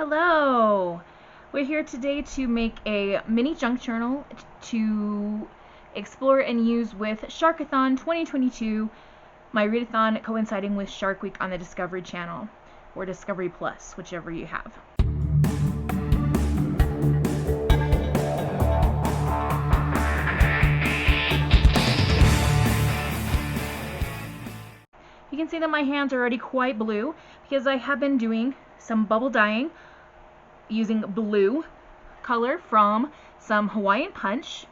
Hello! We're here today to make a mini junk journal to explore and use with Sharkathon 2022, my readathon coinciding with Shark Week on the Discovery Channel, or Discovery Plus, whichever you have. You can see that my hands are already quite blue because I have been doing some bubble dyeing using blue color from some Hawaiian Punch.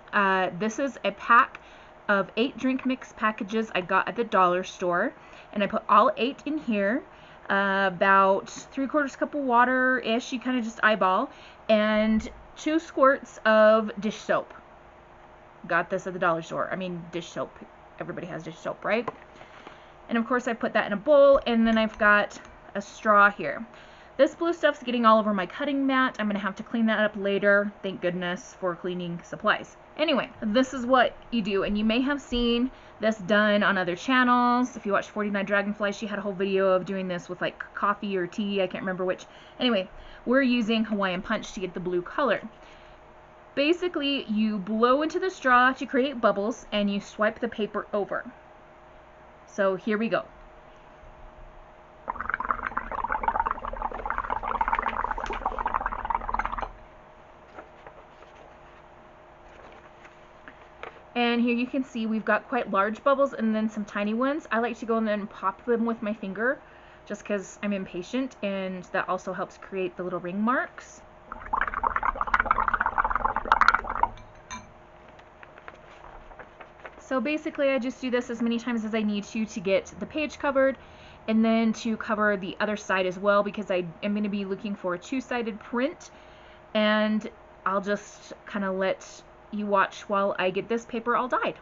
This is a pack of 8 drink mix packages I got at the dollar store, and I put all 8 in here, about 3/4 cup of water-ish, you kind of just eyeball, and 2 squirts of dish soap. Got this at the dollar store. I mean, dish soap. Everybody has dish soap, right? And of course I put that in a bowl, and then I've got a straw here. This blue stuff's getting all over my cutting mat. I'm going to have to clean that up later. Thank goodness for cleaning supplies. Anyway, this is what you do, and you may have seen this done on other channels. If you watch 49 Dragonflies, she had a whole video of doing this with like coffee or tea. I can't remember which. Anyway, we're using Hawaiian Punch to get the blue color. Basically, you blow into the straw to create bubbles, and you swipe the paper over. So here we go. And here you can see we've got quite large bubbles and then some tiny ones. I like to go in there and pop them with my finger just because I'm impatient, and that also helps create the little ring marks. So basically I just do this as many times as I need to get the page covered, and then to cover the other side as well, because I am going to be looking for a 2-sided print, and I'll just kind of let you watch while I get this paper all dyed.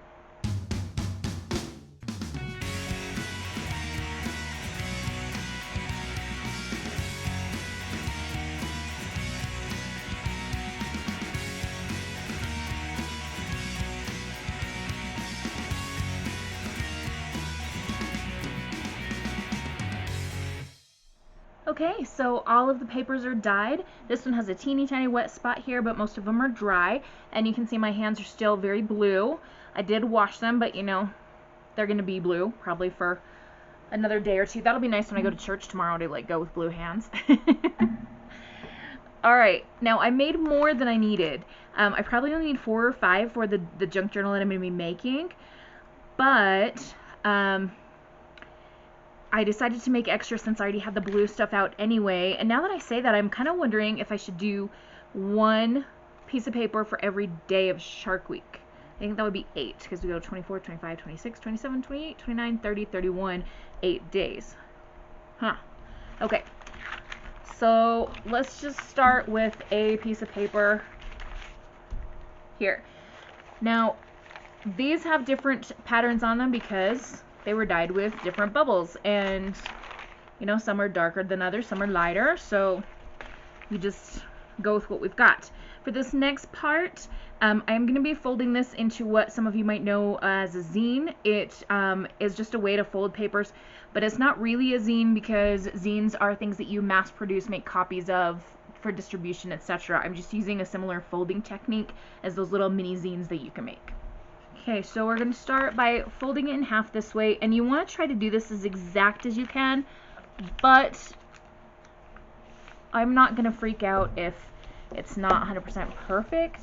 Okay, so all of the papers are dyed. This one has a teeny tiny wet spot here, but most of them are dry, and you can see my hands are still very blue. I did wash them, but you know, they're gonna be blue probably for another day or two. That'll be nice when I go to church tomorrow to like go with blue hands. Alright, now I made more than I needed. I probably only need 4 or 5 for the junk journal that I'm gonna be making, but I decided to make extra since I already had the blue stuff out anyway. And now that I say that, I'm kind of wondering if I should do 1 piece of paper for every day of Shark Week. I think that would be 8, because we go 24, 25, 26, 27, 28, 29, 30, 31, 8 days. Huh. Okay. So let's just start with a piece of paper here. Now, these have different patterns on them because they were dyed with different bubbles, and you know, some are darker than others, some are lighter, so we just go with what we've got. For this next part, I'm going to be folding this into what some of you might know as a zine. It is just a way to fold papers, but it's not really a zine because zines are things that you mass produce, make copies of for distribution, etc. I'm just using a similar folding technique as those little mini zines that you can make. Okay, so we're going to start by folding it in half this way, and you want to try to do this as exact as you can, but I'm not going to freak out if it's not 100% perfect.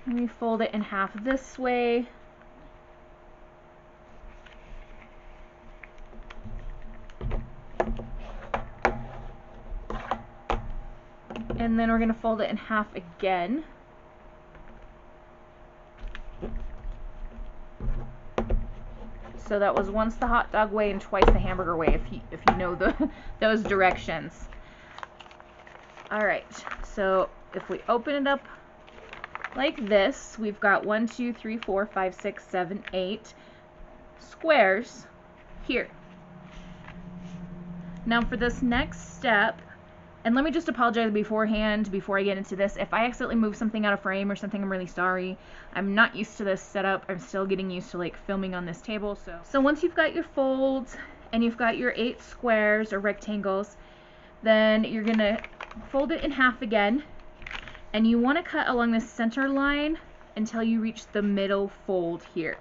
Let me fold it in half this way. And then we're going to fold it in half again. So that was once the hot dog way and twice the hamburger way, if you know those directions. Alright, so if we open it up like this, we've got 1, 2, 3, 4, 5, 6, 7, 8 squares here. Now for this next step, And let me just apologize beforehand, before I get into this. If I accidentally move something out of frame or something, I'm really sorry. I'm not used to this setup. I'm still getting used to like filming on this table. So once you've got your folds and you've got your 8 squares or rectangles, then you're gonna fold it in half again. And you want to cut along the center line until you reach the middle fold here.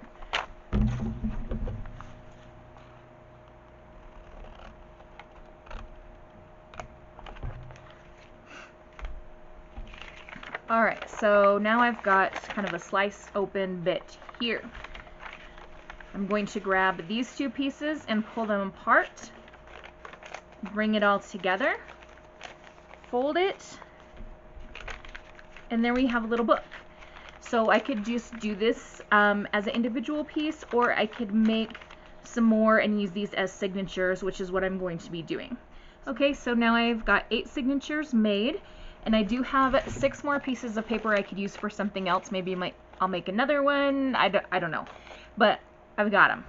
Alright, so now I've got kind of a slice open bit here. I'm going to grab these 2 pieces and pull them apart, bring it all together, fold it, and there we have a little book. So I could just do this as an individual piece, or I could make some more and use these as signatures, which is what I'm going to be doing. Okay, so now I've got 8 signatures made. And I do have 6 more pieces of paper I could use for something else. Maybe I'll make another one. I don't know. But I've got them.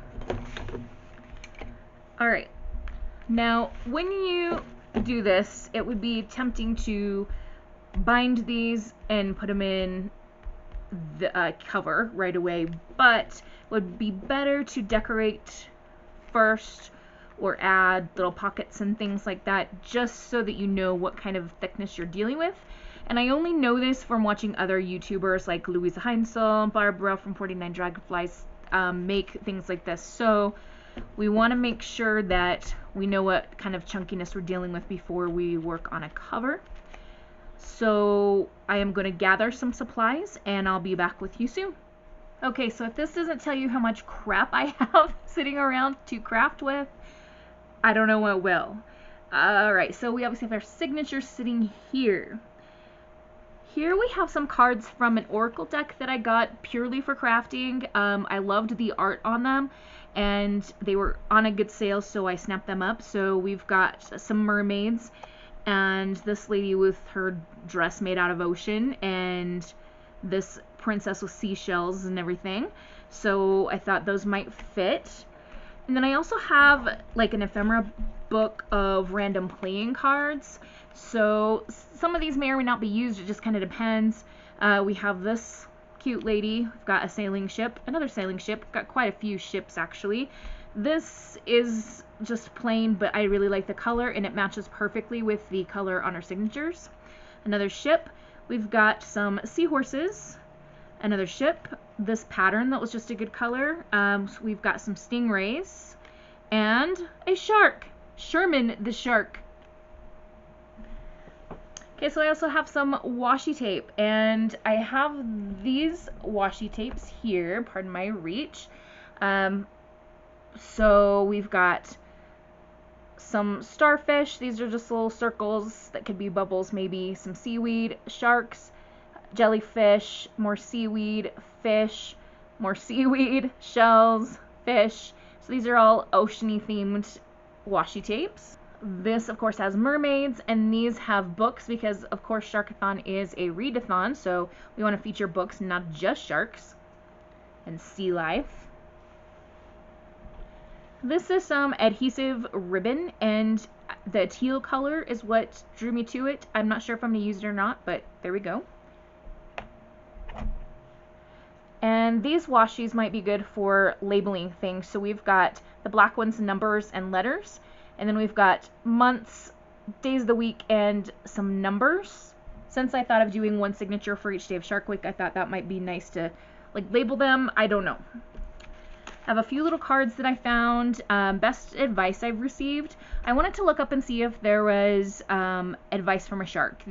Alright. Now, when you do this, it would be tempting to bind these and put them in the cover right away. But it would be better to decorate first, or add little pockets and things like that, just so that you know what kind of thickness you're dealing with. And I only know this from watching other YouTubers like Louisa Heinzel, Barbara from 49 Dragonflies make things like this. So we want to make sure that we know what kind of chunkiness we're dealing with before we work on a cover. So I am going to gather some supplies and I'll be back with you soon. Okay, so if this doesn't tell you how much crap I have sitting around to craft with, I don't know what will. Alright, so we obviously have our signature sitting here. Here we have some cards from an Oracle deck that I got purely for crafting. I loved the art on them, and they were on a good sale, so I snapped them up. So we've got some mermaids, and this lady with her dress made out of ocean, and this princess with seashells and everything. So I thought those might fit. And then I also have like an ephemera book of random playing cards. So some of these may or may not be used. It just kind of depends. We have this cute lady. We've got a sailing ship, another sailing ship. Got quite a few ships actually. This is just plain, but I really like the color and it matches perfectly with the color on our signatures. Another ship. We've got some seahorses. Another ship. This pattern that was just a good color. So we've got some stingrays and a shark. Sherman the shark. Okay, so I also have some washi tape, and I have these washi tapes here, pardon my reach. So we've got some starfish. These are just little circles that could be bubbles, maybe some seaweed, sharks, jellyfish, more seaweed, fish, more seaweed, shells, fish. So these are all oceany themed washi tapes. This of course has mermaids, and these have books because of course Sharkathon is a readathon, so we want to feature books, not just sharks and sea life. This is some adhesive ribbon, and the teal color is what drew me to it. I'm not sure if I'm going to use it or not, but there we go. And these washies might be good for labeling things. So we've got the black ones, numbers and letters. And then we've got months, days of the week, and some numbers. Since I thought of doing one signature for each day of Shark Week, I thought that might be nice to like label them. I don't know. I have a few little cards that I found. Best advice I've received. I wanted to look up and see if there was advice from a shark.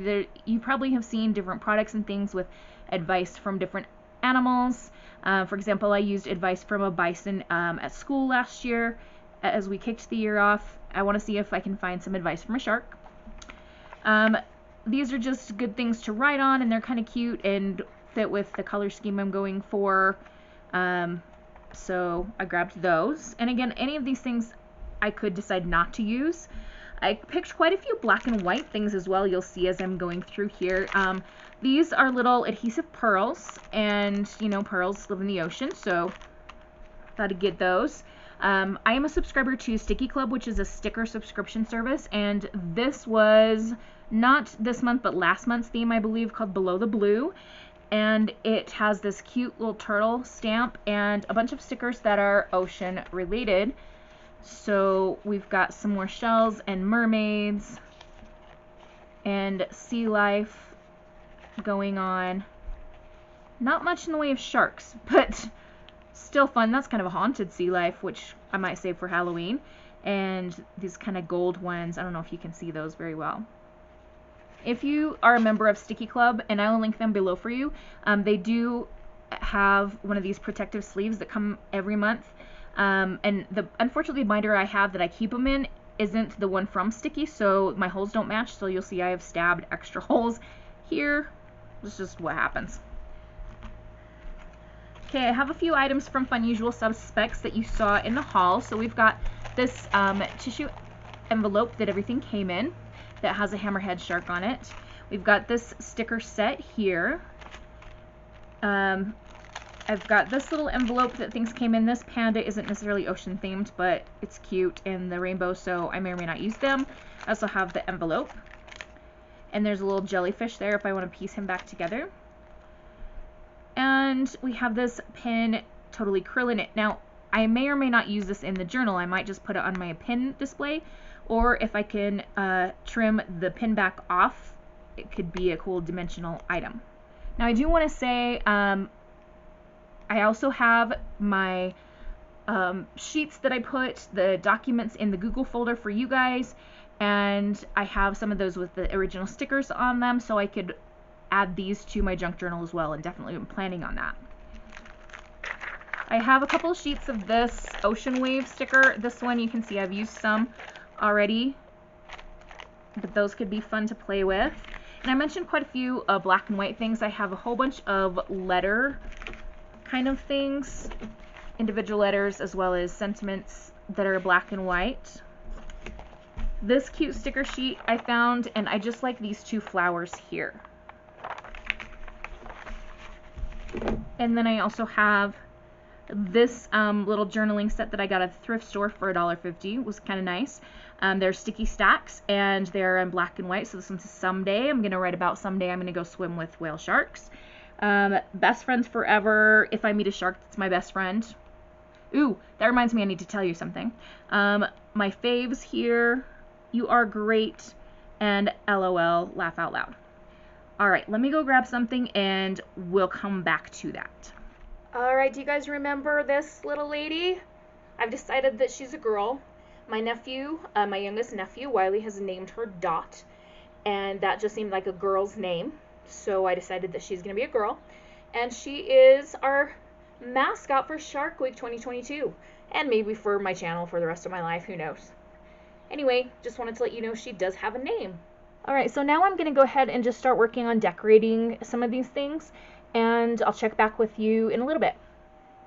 You probably have seen different products and things with advice from different animals. For example, I used advice from a bison at school last year as we kicked the year off. I want to see if I can find some advice from a shark. These are just good things to write on, and they're kind of cute and fit with the color scheme I'm going for. So I grabbed those. And again, any of these things I could decide not to use. I picked quite a few black and white things as well, you'll see as I'm going through here. These are little adhesive pearls, and you know, pearls live in the ocean, so thought I'd get those. I am a subscriber to Sticky Club, which is a sticker subscription service, and this was not this month but last month's theme, I believe, called Below the Blue. And it has this cute little turtle stamp and a bunch of stickers that are ocean related. So we've got some more shells and mermaids and sea life going on. Not much in the way of sharks, but still fun. That's kind of a haunted sea life, which I might save for Halloween. And these kind of gold ones, I don't know if you can see those very well. If you are a member of Sticky Club, and I will link them below for you, they do have one of these protective sleeves that come every month. And unfortunately, the binder I have that I keep them in isn't the one from Sticky, so my holes don't match. So you'll see I have stabbed extra holes here. This is just what happens. Okay, I have a few items from Fun Usual Suspects that you saw in the haul. So we've got this tissue envelope that everything came in that has a hammerhead shark on it. We've got this sticker set here. I've got this little envelope that things came in. This panda isn't necessarily ocean themed, but it's cute and the rainbow, so I may or may not use them. I also have the envelope. And there's a little jellyfish there if I want to piece him back together. And we have this pin, totally krill in it. Now, I may or may not use this in the journal. I might just put it on my pin display, or if I can trim the pin back off, it could be a cool dimensional item. Now, I do want to say I also have my sheets that I put the documents in the Google folder for you guys, and I have some of those with the original stickers on them, so I could add these to my junk journal as well, and definitely am planning on that. I have a couple of sheets of this ocean wave sticker. This one you can see I've used some already, but those could be fun to play with. And I mentioned quite a few black and white things. I have a whole bunch of letter kind of things, individual letters as well as sentiments that are black and white. This cute sticker sheet I found, and I just like these two flowers here. And then I also have this little journaling set that I got at the thrift store for $1.50. It was kind of nice. They're sticky stacks, and they're in black and white. So this one's someday. I'm going to write about someday I'm going to go swim with whale sharks. Best friends forever. If I meet a shark, that's my best friend. Ooh, that reminds me I need to tell you something. My faves here, you are great, and LOL, laugh out loud. Alright, let me go grab something and we'll come back to that. Alright, do you guys remember this little lady? I've decided that she's a girl. My nephew, my youngest nephew, Wiley, has named her Dot, and that just seemed like a girl's name, so I decided that she's going to be a girl. And she is our mascot for Shark Week 2022, and maybe for my channel for the rest of my life, who knows. Anyway, just wanted to let you know she does have a name. Alright, so now I'm going to go ahead and just start working on decorating some of these things, and I'll check back with you in a little bit.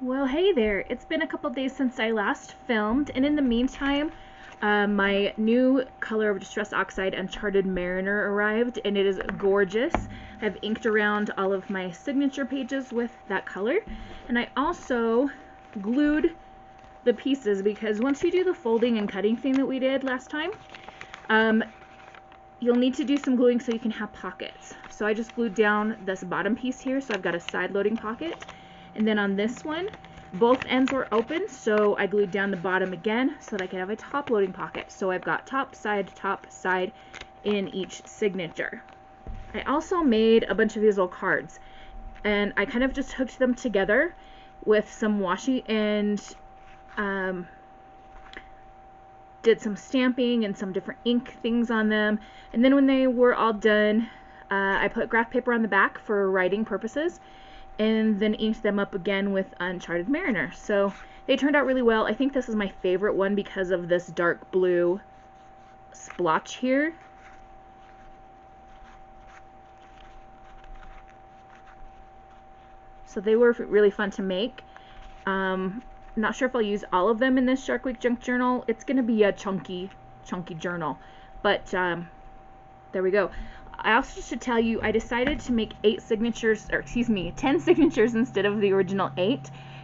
Well, hey there, it's been a couple days since I last filmed, and in the meantime, my new Color of Distress Oxide Uncharted Mariner arrived, and it is gorgeous. I've inked around all of my signature pages with that color, and I also glued the pieces, because once you do the folding and cutting thing that we did last time, you'll need to do some gluing so you can have pockets. So I just glued down this bottom piece here, so I've got a side loading pocket. And then on this one, both ends were open, so I glued down the bottom again so that I could have a top loading pocket. So I've got top, side in each signature. I also made a bunch of these little cards, and I kind of just hooked them together with some washi and did some stamping and some different ink things on them. And then when they were all done, I put graph paper on the back for writing purposes, and then inked them up again with Uncharted Mariner. So they turned out really well. I think this is my favorite one because of this dark blue splotch here. So they were really fun to make. Not sure if I'll use all of them in this Shark Week junk journal. It's going to be a chunky journal, but there we go. I also should tell you I decided to make 10 signatures instead of the original 8,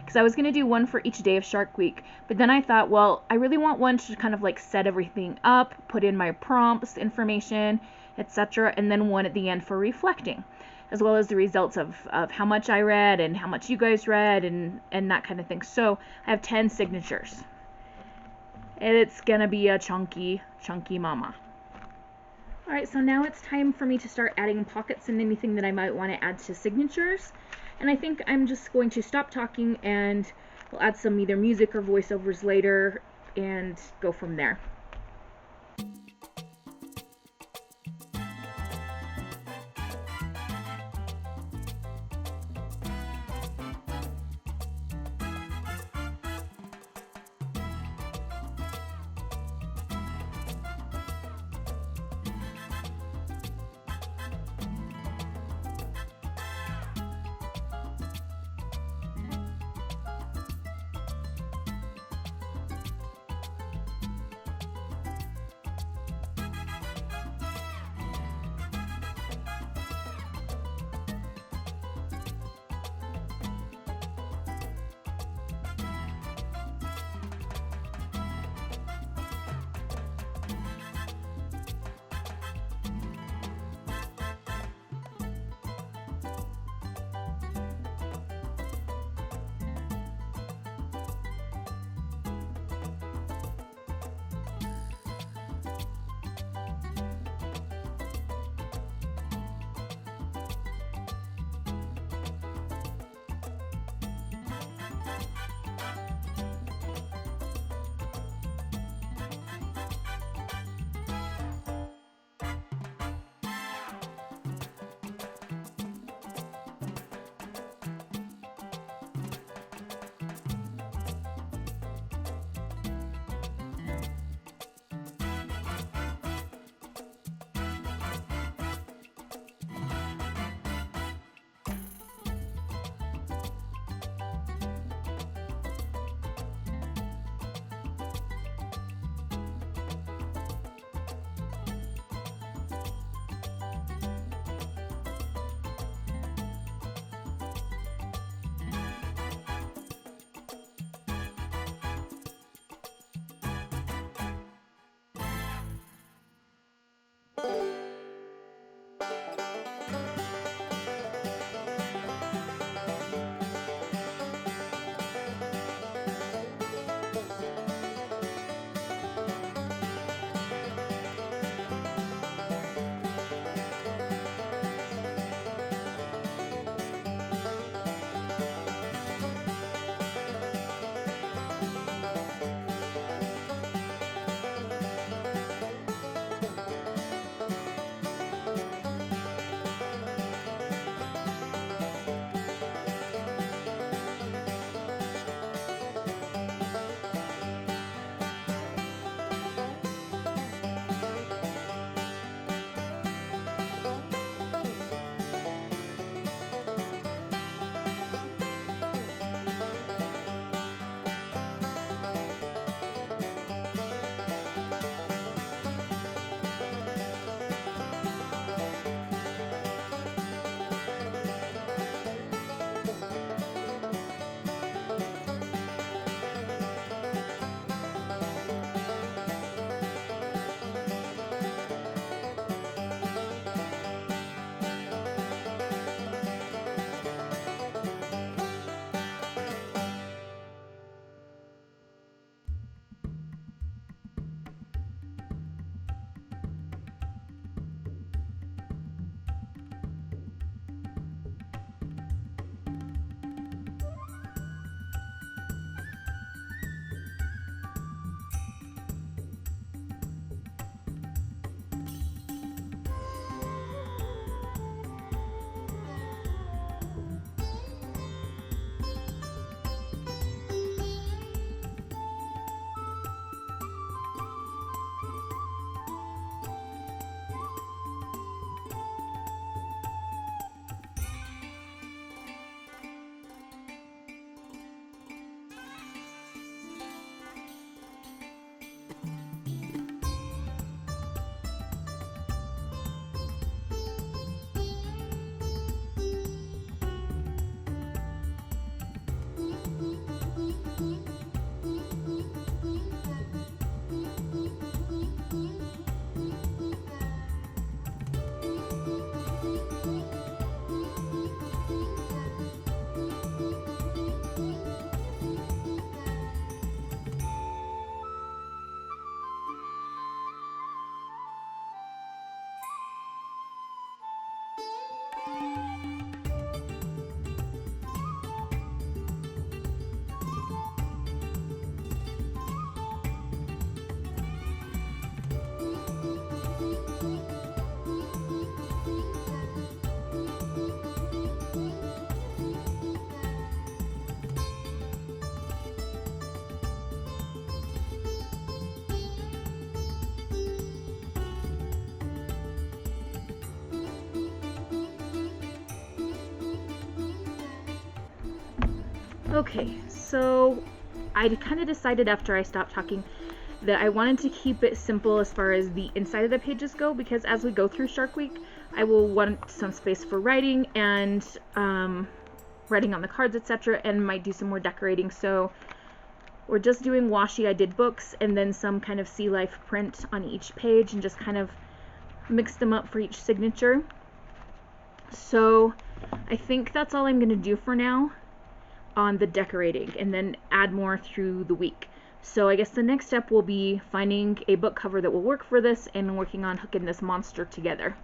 because I was going to do one for each day of Shark Week. But then I thought, well, I really want one to kind of like set everything up, put in my prompts, information, etc., and then one at the end for reflecting, as well as the results of how much I read and how much you guys read and that kind of thing. So I have 10 signatures. And it's going to be a chunky mama. Alright, so now it's time for me to start adding pockets and anything that I might want to add to signatures. And I think I'm just going to stop talking and we'll add some either music or voiceovers later and go from there. Okay, so I kind of decided after I stopped talking that I wanted to keep it simple as far as the inside of the pages go, because as we go through Shark Week, I will want some space for writing and writing on the cards, etc., and might do some more decorating. So we're just doing washi. I did books and then some kind of sea life print on each page and just kind of mix them up for each signature. So I think that's all I'm going to do for now on the decorating, and then add more through the week. So I guess the next step will be finding a book cover that will work for this and working on hooking this monster together.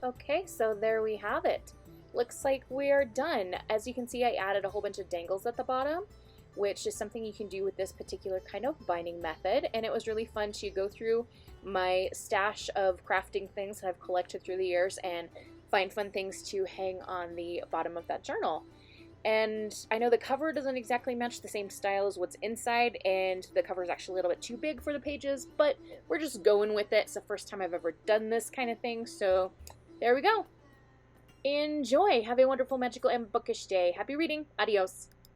Okay, so there we have it. Looks like we're done. As you can see, I added a whole bunch of dangles at the bottom, which is something you can do with this particular kind of binding method, and it was really fun to go through my stash of crafting things that I've collected through the years and find fun things to hang on the bottom of that journal. And I know the cover doesn't exactly match the same style as what's inside, and the cover is actually a little bit too big for the pages, but we're just going with it. It's the first time I've ever done this kind of thing, so there we go. Enjoy! Have a wonderful, magical, and bookish day. Happy reading. Adios.